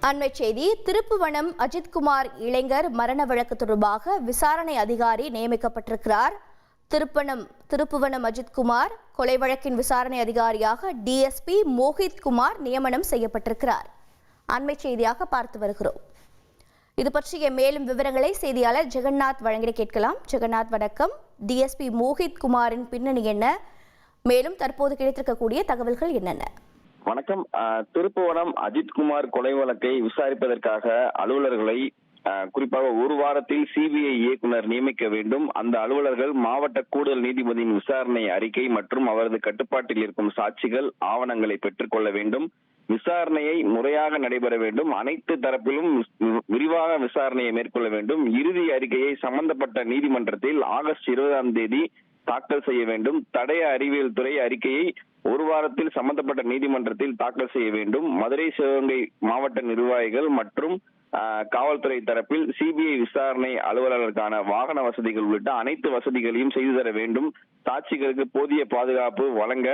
அண்மை செய்தி. திருப்புவனம் அஜித்குமார் இளைஞர் மரண வழக்கு தொடர்பாக விசாரணை அதிகாரி நியமிக்கப்பட்டிருக்கிறார். திருப்புவனம் அஜித்குமார் கொலை வழக்கின் விசாரணை அதிகாரியாக டிஎஸ்பி மோஹித்குமார் நியமனம் செய்யப்பட்டிருக்கிறார். அண்மை செய்தியாக பார்த்து வருகிறோம். இது பற்றிய மேலும் விவரங்களை செய்தியாளர் ஜெகநாத் வழங்கிட கேட்கலாம். ஜெகநாத் வணக்கம். டிஎஸ்பி மோஹித்குமாரின் பின்னணி என்ன, மேலும் தற்போது கிடைத்திருக்கக்கூடிய தகவல்கள் என்னென்ன? வணக்கம். திருப்புவனம் அஜித்குமார் கொலை வழக்கை விசாரிப்பதற்காக அலுவலர்களை குறிப்பாக ஒரு வாரத்தில் சிபிஐ இயக்குனர் நியமிக்க வேண்டும். அந்த அலுவலர்கள் மாவட்ட கூடுதல் நீதிபதியின் விசாரணை அறிக்கை மற்றும் அவரது கட்டுப்பாட்டில் இருக்கும் சாட்சிகள் ஆவணங்களை பெற்றுக்கொள்ள வேண்டும். விசாரணையை முறையாக நடைபெற வேண்டும். அனைத்து தரப்பிலும் விரிவாக விசாரணையை மேற்கொள்ள வேண்டும். இறுதி அறிக்கையை சம்பந்தப்பட்ட நீதிமன்றத்தில் ஆகஸ்ட் 20ஆம் தேதி தாக்கல் செய்ய வேண்டும். தடய அறிவியல் துறை அறிக்கையை ஒரு வாரத்தில் சம்பந்தப்பட்ட நீதிமன்றத்தில் தாக்கல் செய்ய வேண்டும். மதுரை, சிவகங்கை மாவட்ட நிர்வாகிகள் மற்றும் காவல்துறை தரப்பில் சிபிஐ விசாரணை அலுவலர்களுக்கான வாகன வசதிகள் உள்ளிட்ட அனைத்து வசதிகளையும் செய்து தர வேண்டும். சாட்சிகளுக்கு போதிய பாதுகாப்பு வழங்க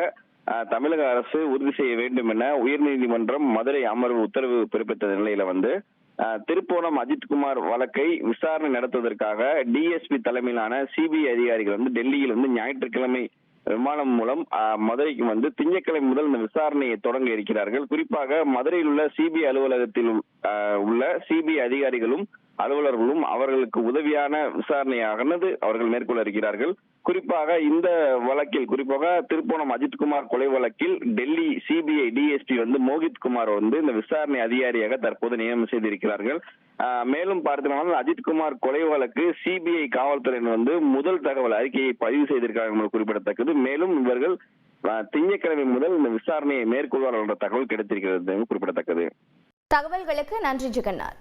தமிழக அரசு உறுதி செய்ய வேண்டும் என உயர்நீதிமன்றம் மதுரை அமர்வு உத்தரவு பிறப்பித்த நிலையில திருப்புவனம் அஜித்குமார் வழக்கை விசாரணை நடத்துவதற்காக டிஎஸ்பி தலைமையிலான சிபிஐ அதிகாரிகள் டெல்லியில் ஞாயிற்றுக்கிழமை விமானம் மூலம் மதுரைக்கு திங்கட்கிழமை முதல் இந்த விசாரணையை தொடங்க இருக்கிறார்கள். குறிப்பாக மதுரையில் உள்ள சிபிஐ அலுவலகத்தில் உள்ள சிபிஐ அதிகாரிகளும் அலுவலர்களும் அவர்களுக்கு உதவியான விசாரணையானது அவர்கள் மேற்கொள்ள இருக்கிறார்கள். குறிப்பாக இந்த வழக்கில், குறிப்பாக திருப்புவனம் அஜித்குமார் கொலை வழக்கில் டெல்லி சிபிஐ டிஎஸ்பி மோஹித்குமார் இந்த விசாரணை அதிகாரியாக தற்போது நியமனம் செய்திருக்கிறார்கள். மேலும் பார்த்தோம்னா அஜித்குமார் கொலை வழக்கு சிபிஐ காவல்துறையினர் முதல் தகவல் அறிக்கையை பதிவு செய்திருக்கிறார்கள் குறிப்பிடத்தக்கது. மேலும் இவர்கள் திங்கட்கிழமை முதல் இந்த விசாரணையை மேற்கொள்வார்கள் என்ற தகவல் கிடைத்திருக்கிறது குறிப்பிடத்தக்கது. தகவல்களுக்கு நன்றி ஜெகநாத்.